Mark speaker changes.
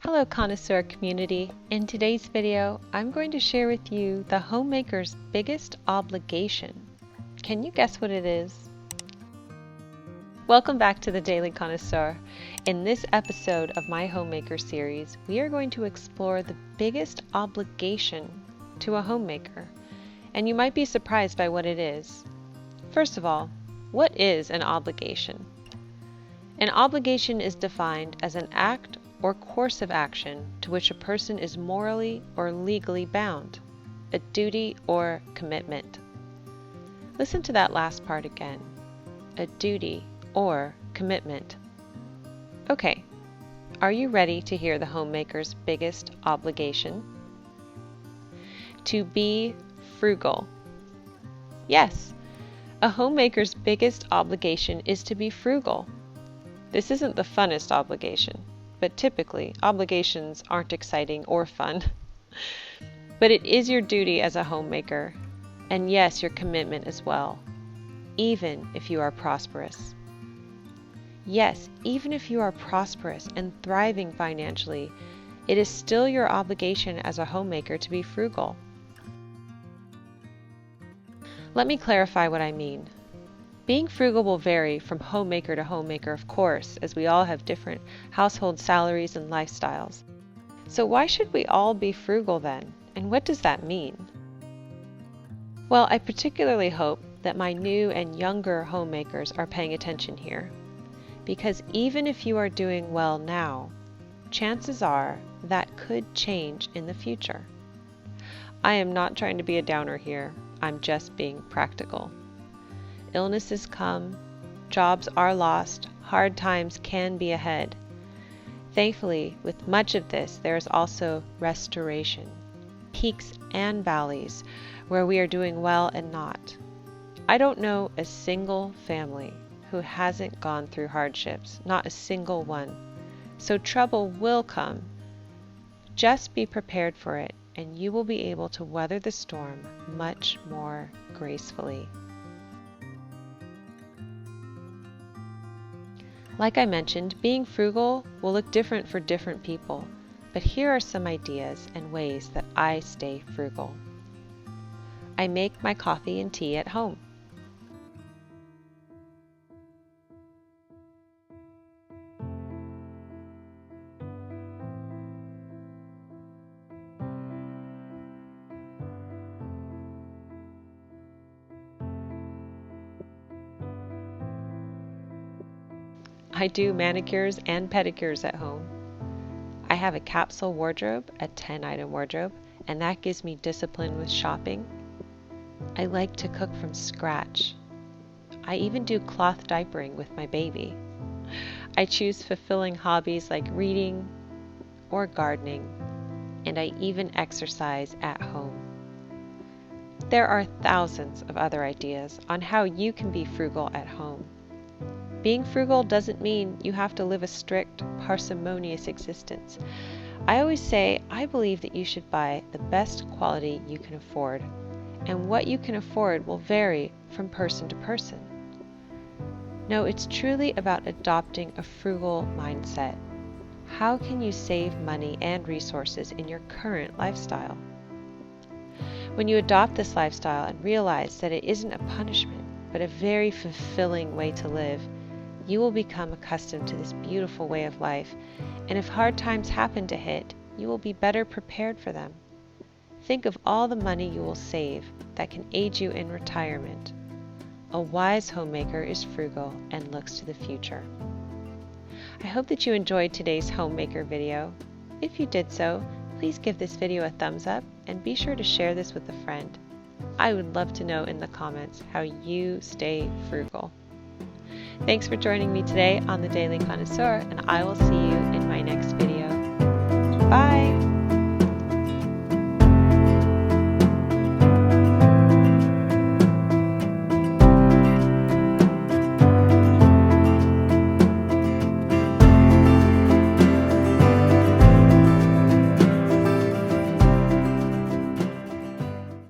Speaker 1: Hello Connoisseur community. In today's video, I'm going to share with you the homemaker's biggest obligation. Can you guess what it is? Welcome back to the Daily Connoisseur. In this episode of my Homemaker series, we are going to explore the biggest obligation to a homemaker. And you might be surprised by what it is. First of all, what is an obligation? An obligation is defined as an act or course of action to which a person is morally or legally bound, a duty or commitment. Listen to that last part again, a duty or commitment. Okay, are you ready to hear the homemaker's biggest obligation? To be frugal. Yes, a homemaker's biggest obligation is to be frugal. This isn't the funnest obligation. But typically, obligations aren't exciting or fun. But it is your duty as a homemaker, and yes, your commitment as well, even if you are prosperous. Yes, even if you are prosperous and thriving financially, it is still your obligation as a homemaker to be frugal. Let me clarify what I mean. Being frugal will vary from homemaker to homemaker, of course, as we all have different household salaries and lifestyles. So why should we all be frugal then? And what does that mean? Well, I particularly hope that my new and younger homemakers are paying attention here. Because even if you are doing well now, chances are that could change in the future. I am not trying to be a downer here. I'm just being practical. Illnesses come, jobs are lost, hard times can be ahead. Thankfully, with much of this, there is also restoration, peaks and valleys where we are doing well and not. I don't know a single family who hasn't gone through hardships, not a single one. So trouble will come. Just be prepared for it, and you will be able to weather the storm much more gracefully. Like I mentioned, being frugal will look different for different people, but here are some ideas and ways that I stay frugal. I make my coffee and tea at home. I do manicures and pedicures at home. I have a capsule wardrobe, a 10-item wardrobe, and that gives me discipline with shopping. I like to cook from scratch. I even do cloth diapering with my baby. I choose fulfilling hobbies like reading or gardening, and I even exercise at home. There are thousands of other ideas on how you can be frugal at home. Being frugal doesn't mean you have to live a strict, parsimonious existence. I always say I believe that you should buy the best quality you can afford, and what you can afford will vary from person to person. No, it's truly about adopting a frugal mindset. How can you save money and resources in your current lifestyle? When you adopt this lifestyle and realize that it isn't a punishment, but a very fulfilling way to live, you will become accustomed to this beautiful way of life, and if hard times happen to hit, you will be better prepared for them. Think of all the money you will save that can aid you in retirement. A wise homemaker is frugal and looks to the future. I hope that you enjoyed today's homemaker video. If you did so, please give this video a thumbs up and be sure to share this with a friend. I would love to know in the comments how you stay frugal. Thanks for joining me today on the Daily Connoisseur, and I will see you in my next video. Bye!